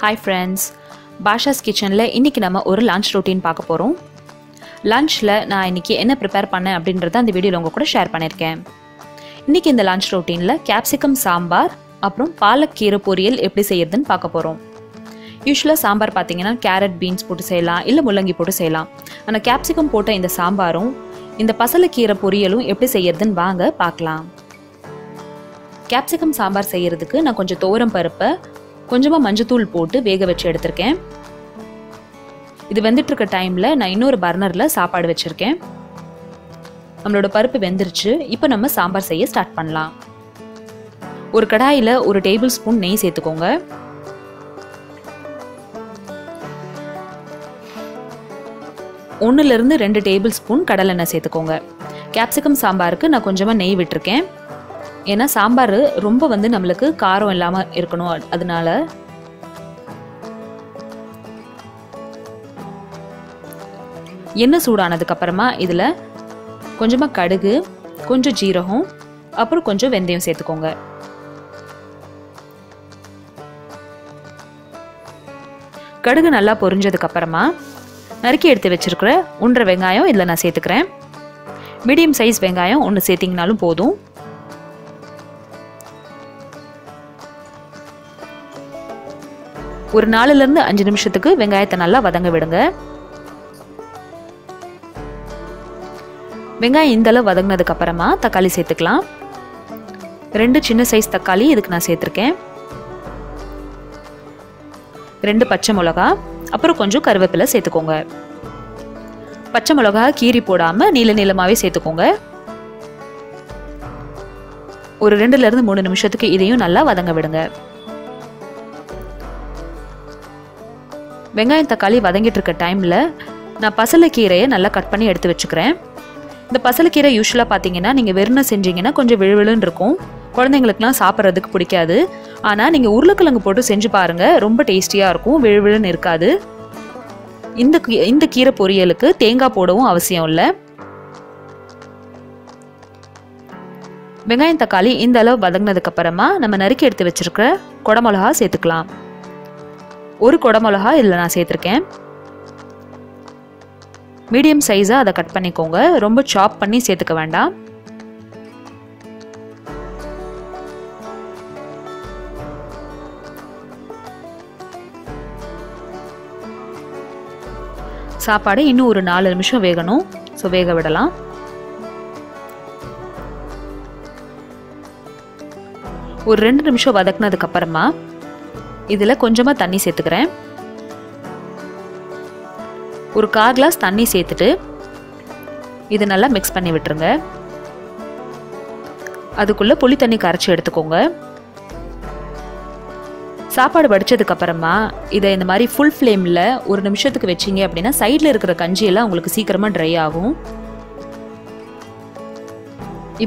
Hi friends, Basha's Kitchenல இன்னைக்கு நம்ம ஒரு லஞ்ச் ரொட்டீன் பார்க்க போறோம். லஞ்ச்ல நான் இன்னைக்கு என்ன ப்ரிப்பேர் பண்ணேன் அப்படின்றத அந்த வீடியோல உங்க கூட ஷேர் பண்ணிருக்கேன். இன்னைக்கு இந்த லஞ்ச் ரொட்டீன்ல கேப்சிகம் சாம்பார் அப்புறம் பாலக்கீரை பொரியல் எப்படி செய்யறதுன்னு பார்க்க போறோம். யூசுவலா சாம்பார் பாத்தீங்கன்னா கேரட் பீன்ஸ் போட்டு செய்யலாம் இல்ல முள்ளங்கி போட்டு செய்யலாம். ஆனா கேப்சிகம் போட்ட இந்த சாம்பாரும் இந்த பசலக்கீரை பொரியலும் எப்படி செய்யறதுன்னு வாங்க பார்க்கலாம். கேப்சிகம் சாம்பார் செய்யறதுக்கு நான் கொஞ்சம் துவரம் பருப்பை கொஞ்சமா மஞ்சத்தூள் போட்டு வேக வச்சு எடுத்திருக்கேன். இது வெந்துட்டு இருக்க டைம்ல நான் இன்னொரு பர்னர்ல சாப்பாடு வச்சிருக்கேன். நம்மளோட பருப்பு வெந்துருச்சு. இப்போ நம்ம சாம்பார் செய்ய ஸ்டார்ட் பண்ணலாம். ஒரு கடாயில ஒரு டேபிள் ஸ்பூன் நெய் சேர்த்துக்கோங்க. ஒன்னுல இருந்து 2 டேபிள் ஸ்பூன் கடலெண்ணெய் சேர்த்துக்கோங்க. கேப்சிகம் சாம்பாருக்கு நான் கொஞ்சமா நெய் விட்டுருக்கேன். ஏன்னா சாம்பார் ரொம்ப நம்மளுக்கு காரம் இல்லாம இருக்கணும், அதனால. எண்ணெய் சூடானதுக்கு அப்புறமா இதுல கொஞ்சமா கடுகு, கொஞ்சம் ஜீரகம், அப்புறம் கொஞ்சம் வெந்தயம் சேர்த்துக்கோங்க. கடுகு நல்லா பொரிஞ்சதுக்கு அப்புறமா நறுக்கி எடுத்து வச்சிருக்கிற 1.5 வெங்காயம் இதுல நான் சேர்த்துக்கிறேன். மீடியம் சைஸ் வெங்காயம் 1 சேர்த்தீங்கனாலும் போதும். ஒரு 4ல இருந்து 5 நிமிஷத்துக்கு வெங்காயத்தை நல்லா வதங்க விடுங்க. வெங்காயம் இந்த அளவு வதங்கினதுக்கு அப்புறமா தக்காளி சேர்த்துக்கலாம். 2 சின்ன சைஸ் தக்காளி இதுக்கு நான் சேர்த்திருக்கேன். 2 பச்சை மிளகா, அப்புறம் கொஞ்சம் கருவேப்பிலை சேர்த்துக்கோங்க. பச்சை மிளகா கீரி போடாம நீல நீளமாவே சேர்த்துக்கோங்க. ஒரு 2ல இருந்து 3 நிமிஷத்துக்கு இதையும் நல்லா வதங்க விடுங்க. வெங்காயம் தக்காளி வதங்கிட்டு இருக்க டைம்ல நான் பசலக்கீரையை நல்லா கட் பண்ணி எடுத்து வச்சுக்கிறேன். இந்த பசலக்கீரை யூஸ்வலா பாத்தீங்கன்னா நீங்க வெறும் செஞ்சீங்கன்னா கொஞ்சம் விழுவிழுன்னு இருக்கும், குழந்தைங்களுக்குலாம் சாப்பிட்றதுக்கு பிடிக்காது. ஆனா நீங்க உருளைக்கிழங்கு போட்டு செஞ்சு பாருங்க, ரொம்ப டேஸ்டியா இருக்கும், விழுவிழுன்னு இருக்காது. இந்த கீரை பொரியலுக்கு தேங்காய் போடவும் அவசியம் இல்லை. வெங்காயம் தக்காளி இந்த அளவு வதங்கினதுக்கு அப்புறமா நம்ம நறுக்கி எடுத்து வச்சிருக்கிற குடமிளகா சேர்த்துக்கலாம். ஒரு குடமிளகா இதில் நான் சேர்த்துருக்கேன். மீடியம் சைஸா அதை கட் பண்ணிக்கோங்க, ரொம்ப சாப் பண்ணி சேர்த்துக்க வேண்டாம். சாப்பாடு இன்னும் ஒரு 4 நிமிஷம் வேகணும். ஸோ வேக விடலாம். ஒரு 2 நிமிஷம் வதக்குனதுக்கு அப்புறமா இதுல கொஞ்சமா தண்ணி சேர்த்துக்கிறேன். ஒரு 1/4 கிளாஸ் தண்ணி சேர்த்துட்டு இது நல்லா மிக்ஸ் பண்ணி விட்டுருங்க. அதுக்குள்ள புளி தண்ணி கரைச்சி எடுத்துக்கோங்க. சாப்பாடு வடிச்சதுக்கு அப்புறமா இதை இந்த மாதிரி ஃபுல் ஃப்ளேம்ல 1 நிமிஷத்துக்கு வச்சீங்க அப்படின்னா சைட்ல இருக்கிற கஞ்சி எல்லாம் உங்களுக்கு சீக்கிரமா ட்ரை ஆகும்.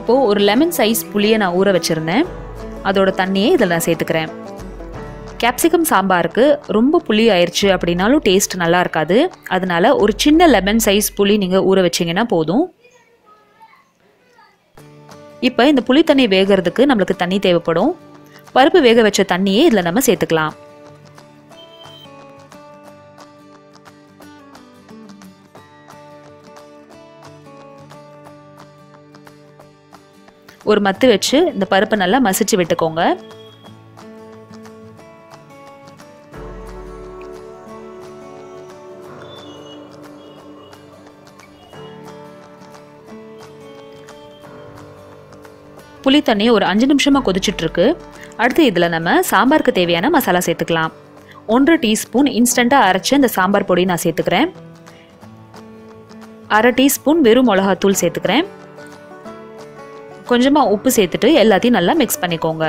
இப்போ ஒரு லெமன் சைஸ் புளியை நான் ஊற வச்சிருந்தேன். அதோட தண்ணியை இதில் நான் சேர்த்துக்கிறேன். கேப்சிகம் சாம்பாருக்கு ரொம்ப புளி ஆயிடுச்சு அப்படின்னாலும் டேஸ்ட் நல்லா இருக்காது. அதனால ஒரு சின்ன லெமன் சைஸ் புளி நீங்க ஊற வச்சீங்கன்னா போதும். இப்போ இந்த புளி தண்ணி வேகிறதுக்கு நம்மளுக்கு தண்ணி தேவைப்படும். பருப்பு வேக வச்ச தண்ணியே இதில் நம்ம சேர்த்துக்கலாம். ஒரு மத்து வச்சு இந்த பருப்பை நல்லா மசிச்சு விட்டுக்கோங்க. புளி தண்ணி ஒரு 5 நிமிஷமா கொதிச்சுட்டு இருக்கு. அடுத்து இதுல நம்ம சாம்பாருக்கு தேவையான மசாலா சேர்த்துக்கலாம். 1 டீஸ்பூன் இன்ஸ்டண்டா அரைச்ச இந்த சாம்பார் பொடி நான் சேர்த்துக்கிறேன். 1/2 டீஸ்பூன் வெறும் மிளகாத்தூள் சேர்த்துக்கிறேன். கொஞ்சமா உப்பு சேர்த்துட்டு எல்லாத்தையும் நல்லா மிக்ஸ் பண்ணிக்கோங்க.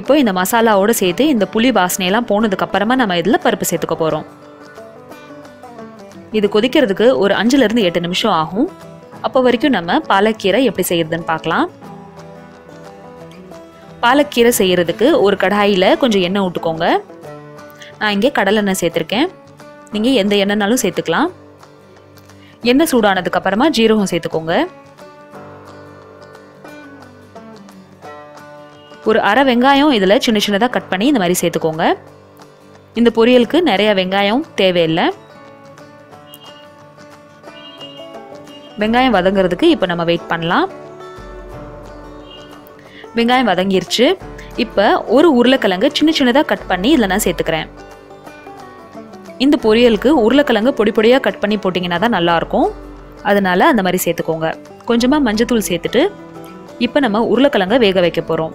இப்போ இந்த மசாலாவோட சேர்த்து இந்த புளி வாசனையெல்லாம் போனதுக்கு அப்புறமா நம்ம இதுல பருப்பு சேர்த்துக்க போறோம். இது கொதிக்கிறதுக்கு ஒரு 5ல இருந்து 8 நிமிஷம் ஆகும். அப்போ வரைக்கும் நம்ம பாலக்கீரை எப்படி செய்யறதுன்னு பார்க்கலாம். பாலக்கீரை செய்யறதுக்கு ஒரு கடாயில கொஞ்சம் எண்ணெய் விட்டுக்கோங்க. நான் இங்கே கடலெண்ணெய் சேர்த்திருக்கேன். நீங்க எந்த எண்ணெய்னாலும் சேர்த்துக்கலாம். எண்ணெய் சூடானதுக்கு அப்புறமா ஜீரகம் சேர்த்துக்கோங்க. ஒரு அரை வெங்காயம் இதில் சின்ன சின்னதாக கட் பண்ணி இந்த மாதிரி சேர்த்துக்கோங்க. இந்த பொரியலுக்கு நிறைய வெங்காயம் தேவையில்லை. வெங்காயம் வதங்கிறதுக்கு இப்போ நம்ம வெயிட் பண்ணலாம். வெங்காயம் வதங்கிருச்சு. இப்போ ஒரு உருளைக்கிழங்கு சின்ன சின்னதாக கட் பண்ணி இதில் நான் சேர்த்துக்கிறேன். இந்த பொரியலுக்கு உருளைக்கிழங்கு பொடி பொடியாக கட் பண்ணி போட்டிங்கன்னா தான் நல்லாயிருக்கும். அதனால அந்த மாதிரி சேர்த்துக்கோங்க. கொஞ்சமாக மஞ்சத்தூள் சேர்த்துட்டு இப்போ நம்ம உருளைக்கிழங்கை வேக வைக்க போகிறோம்.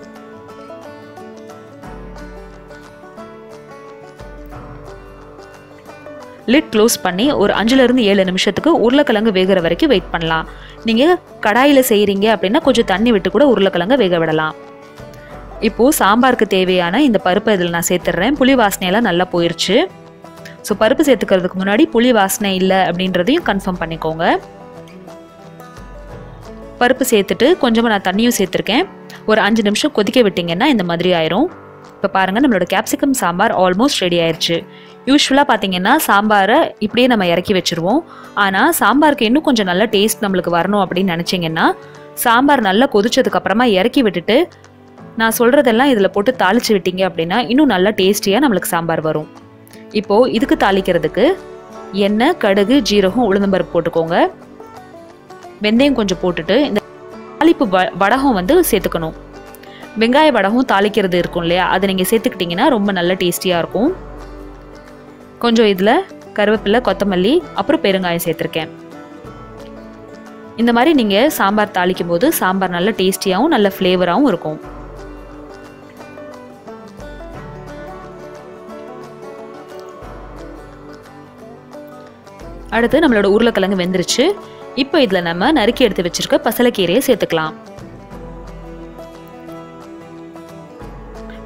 லிட் க்ளோஸ் பண்ணி ஒரு 5-7 நிமிஷத்துக்கு உருளைக்கிழங்கு வேகிற வரைக்கும் வெயிட் பண்ணலாம். நீங்கள் கடாயில் செய்கிறீங்க அப்படின்னா கொஞ்சம் தண்ணி விட்டு கூட உருளைக்கிழங்கை வேக விடலாம். இப்போது சாம்பாருக்கு தேவையான இந்த பருப்பை இதில் நான் சேர்த்துட்றேன். புளி வாசனையெல்லாம் நல்லா போயிடுச்சு. ஸோ பருப்பு சேர்த்துக்கிறதுக்கு முன்னாடி புளி வாசனை இல்லை அப்படின்றதையும் கன்ஃபார்ம் பண்ணிக்கோங்க. பருப்பு சேர்த்துட்டு கொஞ்சமாக நான் தண்ணியும் சேர்த்துருக்கேன். ஒரு 5 நிமிஷம் கொதிக்க விட்டிங்கன்னா இந்த மாதிரி ஆயிரும். இப்போ பாருங்கள், நம்மளோட கேப்சிகம் சாம்பார் ஆல்மோஸ்ட் ரெடி ஆயிடுச்சு. யூஸ்வலாக பார்த்தீங்கன்னா சாம்பாரை இப்படியே நம்ம இறக்கி வச்சுருவோம். ஆனால் சாம்பாருக்கு இன்னும் கொஞ்சம் நல்ல டேஸ்ட் நம்மளுக்கு வரணும் அப்படின்னு நினச்சிங்கன்னா சாம்பார் நல்லா கொதிச்சதுக்கப்புறமா இறக்கி விட்டுட்டு நான் சொல்கிறதெல்லாம் இதில் போட்டு தாளித்து விட்டீங்க அப்படின்னா இன்னும் நல்லா டேஸ்டியாக நம்மளுக்கு சாம்பார் வரும். இப்போது இதுக்கு தாளிக்கிறதுக்கு எண்ணெய், கடுகு, ஜீரகம், உளுந்தம்பருப்பு போட்டுக்கோங்க. வெந்தயம் கொஞ்சம் போட்டுட்டு இந்த தாளிப்பு வடகம் வந்து சேர்த்துக்கணும். வெங்காய வடகம் தாளிக்கிறது இருக்கும் இல்லையா, அதை நீங்கள் சேர்த்துக்கிட்டிங்கன்னா ரொம்ப நல்ல டேஸ்டியாக இருக்கும். கொஞ்சம் இதில் கருவேப்பிலை, கொத்தமல்லி, அப்புறம் பெருங்காயம் சேர்த்துருக்கேன். இந்த மாதிரி நீங்கள் சாம்பார் தாளிக்கும் போது சாம்பார் நல்ல டேஸ்டியாகவும் நல்ல ஃப்ளேவராகவும் இருக்கும். அடுத்து நம்மளோட உருளைக்கிழங்கு வெந்துருச்சு. இப்போ இதில் நம்ம நறுக்கி எடுத்து வச்சிருக்க பசலைக்கீரையை சேர்த்துக்கலாம்.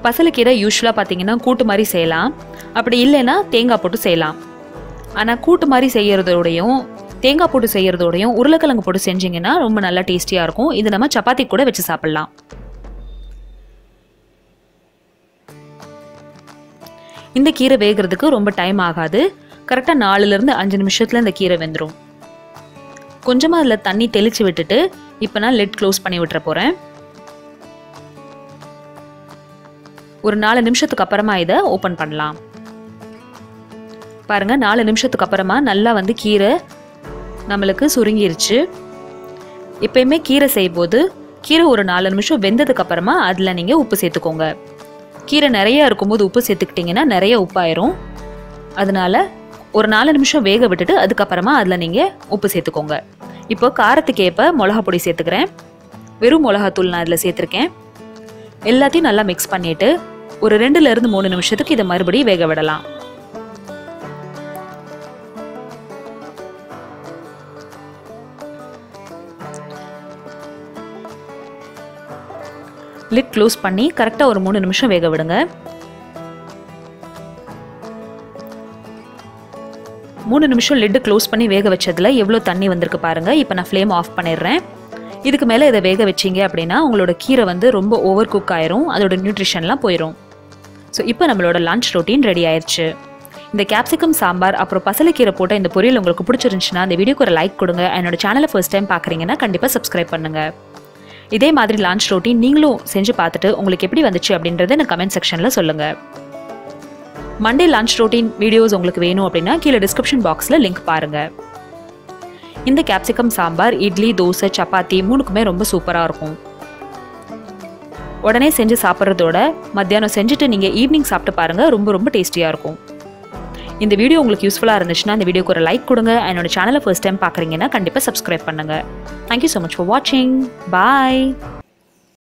பசலைக்கீரை யூஸ்வலாக பார்த்தீங்கன்னா கூட்டு மாதிரி செய்யலாம், அப்படி இல்லைன்னா தேங்காய் போட்டு செய்யலாம். ஆனால் கூட்டு மாதிரி செய்யறதோடையும் தேங்காய் போட்டு செய்யறதோடையும் உருளைக்கிழங்கு போட்டு செஞ்சிங்கன்னா ரொம்ப நல்லா டேஸ்டியாக இருக்கும். இது நம்ம சப்பாத்தி கூட வச்சு சாப்பிட்லாம். இந்த கீரை வேகிறதுக்கு ரொம்ப டைம் ஆகாது. கரெக்டாக 4-5 நிமிஷத்தில் இந்த கீரை வெந்துடும். கொஞ்சமாக அதில் தண்ணி தெளித்து விட்டுட்டு இப்போ நான் லிட் க்ளோஸ் பண்ணி விட்டுற போகிறேன். ஒரு 4 நிமிஷத்துக்கு அப்புறமா இதை ஓப்பன் பண்ணலாம். பாருங்கள், 4 நிமிஷத்துக்கு அப்புறமா நல்லா வந்து கீரை நம்மளுக்கு சுருங்கிருச்சு. எப்பயுமே கீரை செய்யும்போது கீரை ஒரு 4 நிமிஷம் வெந்ததுக்கு அப்புறமா அதில் நீங்கள் உப்பு சேர்த்துக்கோங்க. கீரை நிறைய இருக்கும்போது உப்பு சேர்த்துக்கிட்டிங்கன்னா நிறைய உப்பாயிரும். அதனால ஒரு 4 நிமிஷம் வேக விட்டுட்டு அதுக்கப்புறமா அதில் நீங்கள் உப்பு சேர்த்துக்கோங்க. இப்போ காரத்துக்கு ஏற்ப மிளகா பொடி சேர்த்துக்கிறேன். வெறும் மிளகாத்தூள் நான் இதில் சேர்த்துருக்கேன். எல்லாத்தையும் நல்லா மிக்ஸ் பண்ணிவிட்டு ஒரு 2-3 நிமிஷத்துக்கு இதை மறுபடியும் வேக விடலாம். லிட் க்ளோஸ் பண்ணி கரெக்டாக ஒரு 3 நிமிஷம் வேக விடுங்க. 3 நிமிஷம் லிட்டு க்ளோஸ் பண்ணி வேக வச்சதில் எவ்வளோ தண்ணி வந்திருக்கு பாருங்கள். இப்போ நான் ஃப்ளேம் ஆஃப் பண்ணிடுறேன். இதுக்கு மேலே இதை வேக வச்சிங்க அப்படின்னா உங்களோட கீரை வந்து ரொம்ப ஓவர் குக் ஆயிரும், அதோட நியூட்ரிஷன்லாம் போயிடும். ஸோ இப்போ நம்மளோட லஞ்ச் ரொட்டீன் ரெடி ஆயிடுச்சு. இந்த கேப்சிகம் சாம்பார் அப்புறம் பசலைக்கீரை போட்ட இந்த பொரியல் உங்களுக்கு பிடிச்சிருந்துச்சுன்னா இந்த வீடியோக்கு ஒரு லைக் கொடுங்க. என்னோட சேனலை ஃபர்ஸ்ட் டைம் பார்க்குறீங்கன்னா கண்டிப்பாக சப்ஸ்கிரைப் பண்ணுங்கள். இதே மாதிரி லஞ்ச் ரொட்டீன் நீங்களும் செஞ்சு பார்த்துட்டு உங்களுக்கு எப்படி வந்துச்சு அப்படின்றத எனக்கு கமெண்ட் செக்ஷனில் சொல்லுங்கள். மண்டே லஞ்ச் ரொட்டீன் வீடியோஸ் உங்களுக்கு வேணும் அப்படின்னா கீழே டிஸ்கிரிப்ஷன் பாக்ஸில் லிங்க் பாருங்கள். இந்த கேப்சிகம் சாம்பார் இட்லி, தோசை, சப்பாத்தி 3க்குமே ரொம்ப சூப்பராக இருக்கும். உடனே செஞ்சு சாப்பிட்றதோட மத்தியானம் செஞ்சுட்டு நீங்கள் ஈவினிங் சாப்பிட்டு பாருங்கள், ரொம்ப ரொம்ப டேஸ்டியாக இருக்கும். இந்த வீடியோ உங்களுக்கு யூஸ்ஃபுல்லாக இருந்துச்சுன்னா இந்த வீடியோக்கு ஒரு லைக் கொடுங்க. என்னோட சேனலை ஃபர்ஸ்ட் டைம் பார்க்குறீங்கன்னா கண்டிப்பாக சப்ஸ்கிரைப் பண்ணுங்கள். தேங்க்யூ ஸோ மச் ஃபார் வாட்சிங். பாய்.